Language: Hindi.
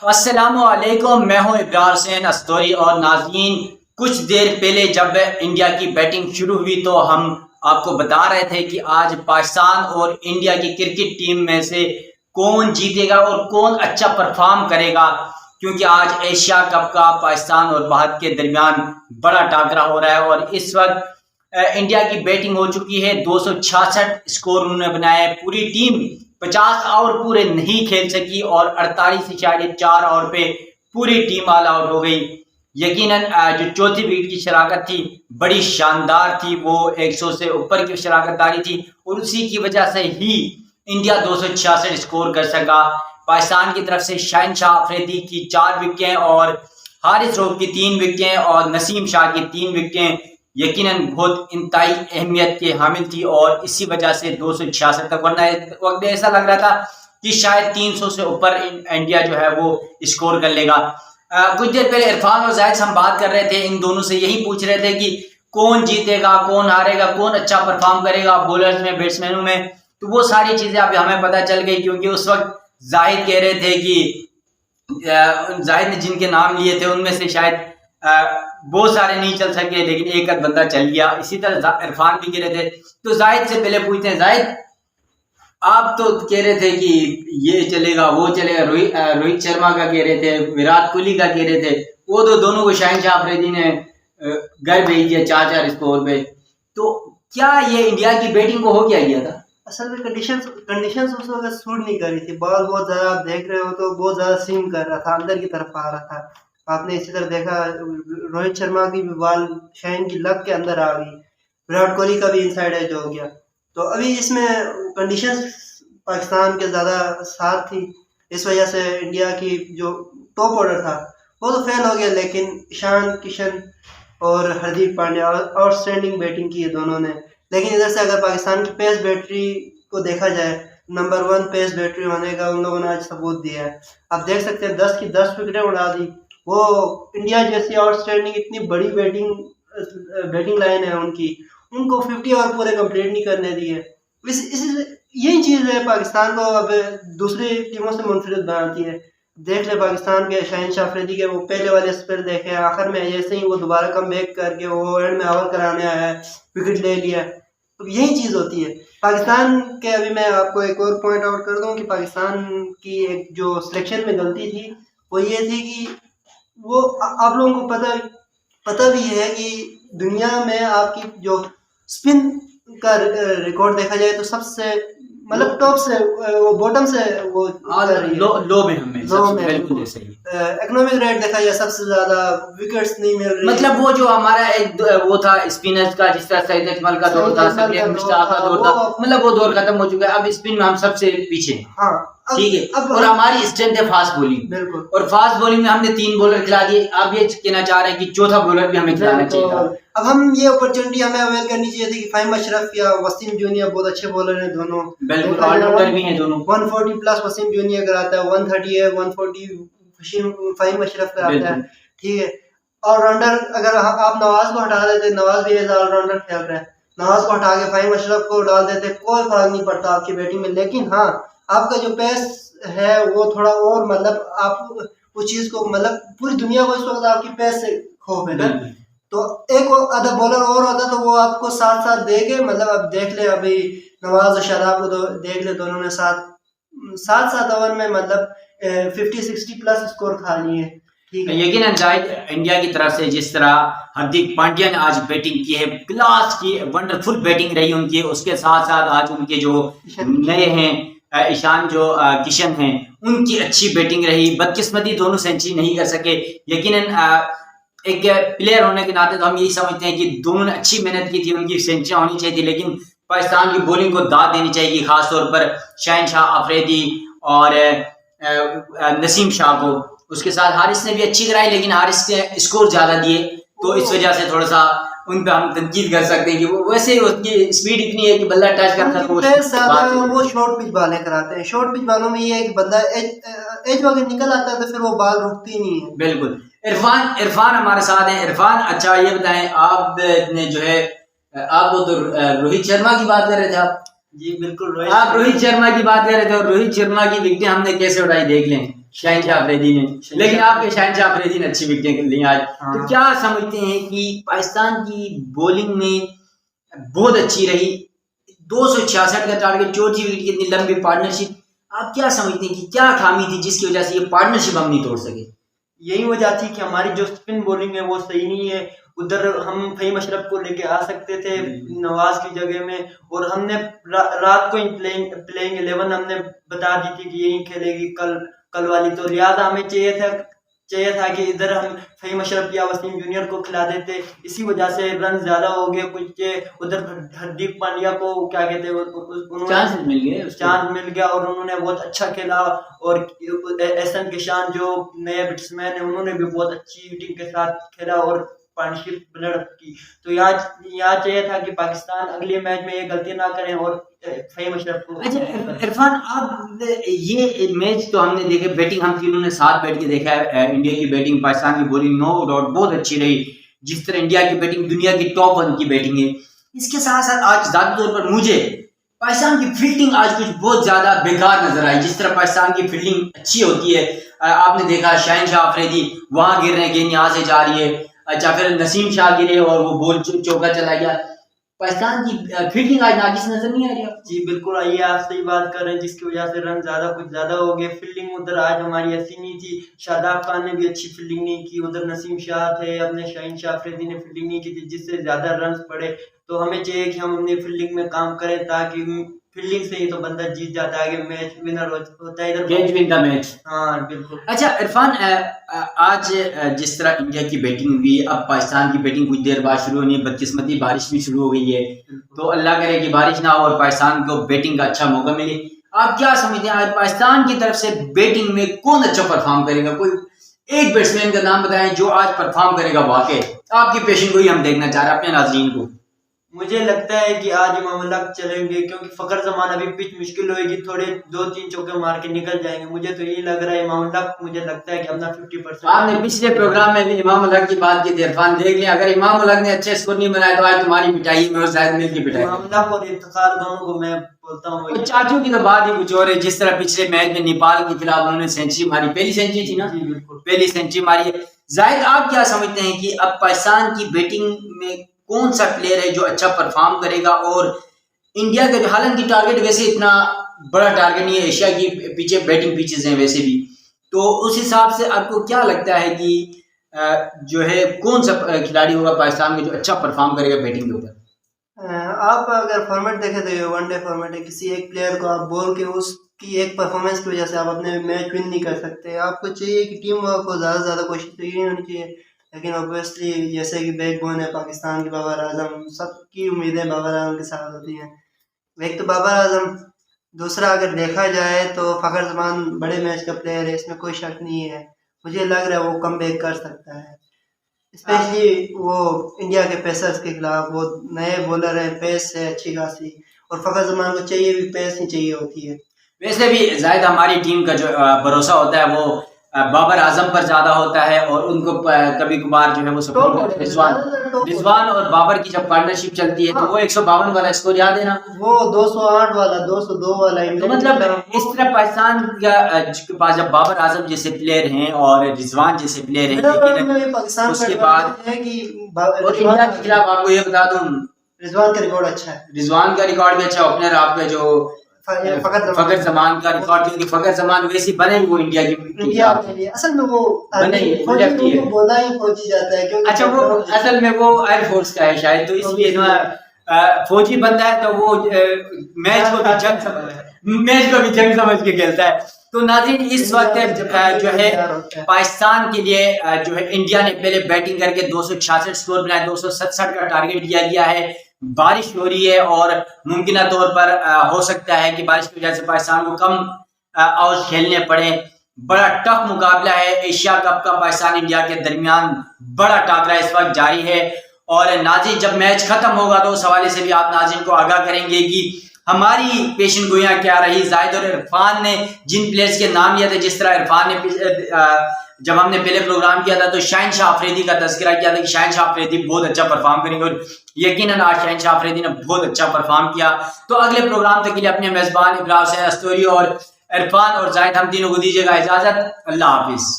अस्सलामुअलैकुम, मैं हूं इब्रार हुसैन अस्तोरी। और नाज़रीन, कुछ देर पहले जब इंडिया की बैटिंग शुरू हुई तो हम आपको बता रहे थे कि आज पाकिस्तान और इंडिया की क्रिकेट टीम में से कौन जीतेगा और कौन अच्छा परफॉर्म करेगा, क्योंकि आज एशिया कप का पाकिस्तान और भारत के दरमियान बड़ा टाकरा हो रहा है। और इस वक्त इंडिया की बैटिंग हो चुकी है, 266 स्कोर उन्होंने बनाया है। पूरी टीम 50 ओवर पूरे नहीं खेल सकी और 48.4 ओवर पे पूरी टीम ऑल आउट हो गई। यकीनन जो चौथी विकेट की शराकत थी बड़ी शानदार थी, वो 100 से ऊपर की शराकतदारी थी और उसी की वजह से ही इंडिया 266 स्कोर कर सका। पाकिस्तान की तरफ से शहनशाह अफरीदी की 4 विकेटें और हारिस रऊफ की 3 विकेटें और नसीम शाह की 3 विकेटें यकीनन बहुत इंतहाई अहमियत के हामिल थी और इसी वजह से 266 तक, वरना वक्त ऐसा लग रहा था कि शायद 300 से ऊपर इंडिया जो है वो स्कोर कर लेगा। कुछ देर पहले इरफान और जायद हम बात कर रहे थे, इन दोनों से यही पूछ रहे थे कि कौन जीतेगा, कौन हारेगा, कौन अच्छा परफॉर्म करेगा बॉलर्स में, बैट्समैनों में। तो वो सारी चीजें अभी हमें पता चल गई, क्योंकि उस वक्त जाहिद कह रहे थे कि जाहिद ने जिनके नाम लिए थे उनमें से शायद बहुत सारे नहीं चल सके, लेकिन एक आध बंदा चल गया। इसी तरह इरफान भी कह रहे थे। तो जाहिद से पहले पूछते हैं, जाहिद आप तो कह रहे थे कि ये चलेगा वो चलेगा, रोहित शर्मा का कह रहे थे, विराट कोहली का कह रहे थे, वो तो दोनों को शहनशाह अफरीदी ने घर भेज दिया 4-4 स्कोर पे। तो क्या ये इंडिया की बैटिंग को हो क्या गया था? असल में कंडीशंस उस वक्त सूट नहीं कर रही थी। बॉल बहुत ज़्यादा आप देख रहे हो तो बहुत ज़्यादा स्विंग कर रहा था, अंदर की तरफ आ रहा था। आपने इसी तरह देखा रोहित शर्मा की भी बॉल शाइन की लग के अंदर आ गई, विराट कोहली का भी इनसाइड एज हो गया। तो अभी इसमें कंडीशंस पाकिस्तान के ज़्यादा साथ थी, इस वजह से इंडिया की जो टॉप ऑर्डर था वो तो फेल हो गया। लेकिन ईशान किशन और हार्दिक पांड्या आउटस्टैंडिंग बैटिंग की है दोनों ने। लेकिन इधर से अगर पाकिस्तान की पेस बैटरी को देखा जाए, नंबर 1 पेस बैटरी होने का उन लोगों ने आज सबूत दिया है। आप देख सकते हैं 10 की 10 विकेटें उड़ा दी। वो इंडिया जैसी आउटस्टैंडिंग इतनी बड़ी बैटिंग लाइन है उनकी, उनको 50 ओवर पूरे कंप्लीट नहीं करने दिए। यही चीज़ है पाकिस्तान को अब दूसरी टीमों से मुनफरिद बनाती है। देख ले पाकिस्तान के शहनशाह अफरीदी के वो पहले वाले स्पेल देखे, आखिर में जैसे ही वो दोबारा कम बैक करके वो एंड में ओवर कराने आया है, विकेट ले लिया। तो यही चीज़ होती है पाकिस्तान के। अभी मैं आपको एक और पॉइंट आउट कर दूं कि पाकिस्तान की एक जो सिलेक्शन में गलती थी वो ये थी कि वो आप लोगों को पता भी है कि दुनिया में आपकी जो स्पिन का रिकॉर्ड देखा जाए तो सबसे मतलब टॉप से वो बॉटम से वो लो में हमें बिल्कुल सही। इकोनॉमिक रेट देखा जाए सबसे ज्यादा विकेट्स नहीं मिल रही। मतलब वो जो हमारा एक वो था स्पिनर्स का, जिस तरह सईद अजमल का दौर था, शकील मुश्ताक का दौर था, मतलब वो दौर खत्म हो चुका है। अब स्पिन में हम सबसे पीछे। हाँ ठीक है। और हमारी स्ट्रेंथ है फास्ट बॉलिंग। बिल्कुल। और फास्ट बॉलिंग में हमने 3 बॉलर खिला दिए। आप ये कहना चाह रहे हैं कि चौथा बॉलर भी हमें खिलाना चाहिए था। अब हम ये अपॉर्चुनिटी हमें अवेल करनी चाहिए थी कि फाहिम अशरफ या वसीम जूनियर बहुत अच्छे बॉलर हैं दोनों, बिल्कुल ऑलराउंडर भी हैं दोनों। 140 प्लस वसीम जूनियर कराता है, 130 है, 140 फाहिम अशरफ कराता है। ठीक है। ऑलराउंडर अगर आप नवाज को हटा देते, नवाज भी एज ऑलराउंडर खेल रहे हैं, नवाज को हटा के फाहिम अशरफ को डाल देते, कोई फर्क नहीं पड़ता आपकी बैटिंग में। लेकिन हाँ, आपका जो पेस है वो थोड़ा और मतलब आप उस चीज को मतलब पूरी दुनिया को इस वक्त आपकी पेस से खौफ है ना, तो एक आधा बॉलर और होता तो वो आपको साथ साथ देके मतलब अब देख ले अभी नवाज और शादाब को देख ले, दोनों ने सात ओवर में मतलब 50-60 प्लस स्कोर खा लिए। ठीक है। यकीनन जाहिद, इंडिया की तरफ से जिस तरह हार्दिक पांड्या ने आज बैटिंग की है, क्लास की वंडरफुल बैटिंग रही उनकी। उसके साथ साथ आज उनके जो नए हैं ईशान जो किशन हैं, उनकी अच्छी बैटिंग रही। बदकिस्मती दोनों सेंचुरी नहीं कर सके। यकीनन एक प्लेयर होने के नाते तो हम यही समझते हैं कि दोनों ने अच्छी मेहनत की थी, उनकी सेंचुरी होनी चाहिए थी। लेकिन पाकिस्तान की बॉलिंग को दाद देनी चाहिए, खासतौर पर शहनशाह अफरीदी और नसीम शाह को। उसके साथ हारिस ने भी अच्छी कराई, लेकिन हारिस के स्कोर ज्यादा दिए, तो इस वजह से थोड़ा सा उन पे हम तनकीद कर सकते हैं कि वो वैसे उसकी स्पीड इतनी है कि बल्ला टच करता है तो वो शॉर्ट पिच बालें कराते हैं। शॉर्ट पिच बालों में ये है कि बंदा एज वगैरह निकल आता है तो फिर वो बाल रुकती नहीं है। बिल्कुल। इरफान हमारे साथ हैं। इरफान, अच्छा ये बताएं, आप ने जो है आप वो तो रोहित शर्मा की बात कर रहे थे आप? जी बिल्कुल। आप रोहित शर्मा की बात कर रहे थे और रोहित शर्मा की विकेटें हमने कैसे उड़ाई देख लें। शहनशाह अफरीदी ने, लेकिन आपके शहनशाह अफरीदी ने अच्छी विकेटें ली आज। हाँ। तो क्या समझते हैं कि पाकिस्तान की बॉलिंग में बहुत अच्छी रही, 266 का टारगेट, चौथी विकेट की इतनी लंबी पार्टनरशिप, आप क्या समझते हैं कि क्या खामी थी जिसकी वजह से ये पार्टनरशिप हम नहीं तोड़ सके? यही वजह थी कि हमारी जो स्पिन बॉलिंग है वो सही नहीं है। उधर हम फहीम अशरफ को लेके आ सकते थे नवाज की जगह में, और हमने रात को ही प्लेइंग 11 हमने बता दी थी कि यही खेलेगी कल वाली, तो लिहाजा हमें चाहिए था कि इधर हम फहीम अशरफ या वसीम जूनियर को खिला देते। इसी वजह से रन ज्यादा हो गए कुछ, उधर हार्दिक पांड्या को क्या कहते हैं चांस मिल गया और उन्होंने बहुत अच्छा खेला, और एहसन किशान जो नए बैट्समैन है उन्होंने भी बहुत अच्छी हिटिंग के साथ खेला और पार्टनरशिप लड़त की। तो यहाँ चाहिए था कि पाकिस्तान अगले मैच में ये गलती ना करें और फहीम अशरफ को। अच्छा इरफान, आप ये मैच तो हमने देखे, बैटिंग हम तीनों ने साथ बैठ के देखा है, इंडिया की बैटिंग, पाकिस्तान की बॉलिंग नो डाउट बहुत अच्छी रही। जिस तरह इंडिया की बैटिंग दुनिया की टॉप 1 की बैटिंग है, इसके साथ साथ आज ज्यादा तौर पर मुझे पाकिस्तान की फील्डिंग आज कुछ बहुत ज्यादा बेकार नजर आई। जिस तरह पाकिस्तान की फील्डिंग अच्छी होती है, आपने देखा शहनशाह अफरीदी वहां गिर रहे, गेंद यहाँ से जा रही है, अच्छा फिर नसीम शाह गिरे और वो बॉल चौका चला गया। पाकिस्तान की फील्डिंग आज नाकिस नजर नहीं आ रही आपको? जी बिल्कुल, आइए आप सही बात कर रहे हैं, जिसकी वजह से रन कुछ ज्यादा हो गए। फील्डिंग उधर आज हमारी अच्छी नहीं थी, शादाब खान ने भी अच्छी फील्डिंग नहीं की, उधर नसीम शाह थे, अपने शहनशाह अफरीदी ने फील्डिंग नहीं की थी, जिससे ज्यादा रन पड़े। तो हमें चाहिए कि हम अपनी फील्डिंग में काम करें, ताकि फील्डिंग से ही तो बंदा जीत जाता है, मैच विनर होता है, इधर कैच विन द मैच। हाँ बिल्कुल। अच्छा इरफान, आज जिस तरह इंडिया की बैटिंग हुई, अब पाकिस्तान की बैटिंग कुछ देर बाद शुरू होनी है, बदकिस्मती बारिश भी शुरू हो गई है, तो अल्लाह करे कि बारिश ना हो और पाकिस्तान को बैटिंग का अच्छा मौका मिले। आप क्या समझते हैं आज पाकिस्तान की तरफ से बैटिंग में कौन अच्छा परफॉर्म करेगा? कोई एक बैट्समैन का नाम बताएं जो आज परफॉर्म करेगा वाकई, आपकी पेशन को ही हम देखना चाह रहे हैं, अपने नाज़रीन को। मुझे लगता है कि आज इमाम उल-हक चलेंगे, क्योंकि फखर जमान अभी पिच मुश्किल होगी, थोड़े 2-3 चौके मार के निकल जाएंगे। मुझे तो यही लग रहा है इमाम उल-हक, मुझे लगता है कि अपना 50%। आपने पिछले प्रोग्राम में भी इमाम उल-हक की बात की थी इरफान, देख लिया, अगर इमाम उल-हक ने अच्छे स्कोर नहीं बनाए तो आज तुम्हारी पिटाई में और शायद मिल की पिटाई। इमाम उल-हक और इफ्तिखार दोनों को मैं बोलता हूँ, चाचू की तो बात ही कुछ और है। जिस तरह पिछले मैच में नेपाल के खिलाफ उन्होंने सेंचुरी मारी, पहली सेंचुरी थी ना? जी बिल्कुल, पहली सेंचुरी मारी है। जाहिद, आप क्या समझते हैं कि अब पाकिस्तान की बैटिंग में कौन सा प्लेयर है जो अच्छा परफॉर्म करेगा? और इंडिया के हालांकि टारगेट वैसे इतना बड़ा टारगेट नहीं है, एशिया की पीछे बैटिंग पिचेस हैं वैसे भी, तो उस हिसाब से आपको क्या लगता है कि जो है कौन सा खिलाड़ी होगा पाकिस्तान में जो अच्छा परफॉर्म करेगा बैटिंग के ऊपर? आप अगर फॉर्मेट देखें तो ये वनडे फॉर्मेट है, किसी एक प्लेयर को आप बोल के उसकी एक परफॉर्मेंस की वजह से आप अपने मैच विन नहीं कर सकते। आपको चाहिए कि टीम वर्क को ज़्यादा से ज़्यादा कोशिश तो ये होनी चाहिए, लेकिन ऑब्वियसली जैसे कि बैकबोन है पाकिस्तान की बाबर आजम, सबकी उम्मीदें बाबर आजम के साथ होती हैं। एक तो बाबर आजम, दूसरा अगर देखा जाए तो फखर जमान बड़े मैच का प्लेयर है, इसमें कोई शक नहीं है। मुझे लग रहा है वो कम बैक कर सकता है, स्पेशली वो इंडिया के पेसर्स के खिलाफ। वो नए बॉलर है, पेस है अच्छी खासी, और फखर जमान को चाहिए भी पेस ही चाहिए होती है। वैसे भी जाहिद हमारी टीम का जो भरोसा होता है वो बाबर आजम पर ज्यादा होता है, और उनको कभी कभार जो है वो सपोर्ट रिजवान और बाबर की जब पार्टनरशिप चलती है तो वो 152 वाला स्कोर याद है ना, वो 208 वाला 202 वाला। तो मतलब इस तरह पाकिस्तान के पास जब बाबर आजम जैसे प्लेयर हैं और रिजवान जैसे प्लेयर हैं, पाकिस्तान उसके बाद है कि और इंडिया के खिलाफ आपको ये बता दूं रिजवान का रिकॉर्ड अच्छा है, रिजवान का रिकॉर्ड भी अच्छा, ओपनर आपका जो फखर जमान का रिकॉर्ड, क्योंकि फखर जमान वैसे बने वो इंडिया की असल में वो बने बोला ही फौजी जाता है, क्योंकि अच्छा वो असल में वो एयरफोर्स का है शायद, तो इसलिए फौजी बंदा है तो वो मैच को भी जंग समझ के खेलता है। तो नाज़रीन, इस वक्त जो है पाकिस्तान के लिए जो है इंडिया ने पहले बैटिंग करके 266 स्कोर बनाए, 267 का टारगेट दिया गया है। बारिश हो रही है और मुमकिन तौर पर हो सकता है कि बारिश की वजह से पाकिस्तान को कम आउट खेलने पड़े। बड़ा टफ मुकाबला है, एशिया कप का पाकिस्तान इंडिया के दरमियान बड़ा टाकरा इस वक्त जारी है। और नाज़रीन, जब मैच खत्म होगा तो उस हवाले से भी आप नाज़रीन को आगाह करेंगे कि हमारी पेशन गोइयां क्या रही। जाहिद और इरफान ने जिन प्लेयर्स के नाम लिया थे, जिस तरह इरफान ने जब हमने पहले प्रोग्राम किया था तो शहनशाह अफरीदी का तज़किरा किया था कि शहनशाह अफरीदी बहुत अच्छा परफॉर्म करेंगे, और यकीनन आज शहनशाह अफरीदी ने बहुत अच्छा परफॉर्म किया। तो अगले प्रोग्राम तक के लिए अपने मेजबान इब्राहिम हुसैन अस्तोरी और इरफान और जाहिद हम तीनों को दीजिएगा इजाजत। अल्लाह हाफिज।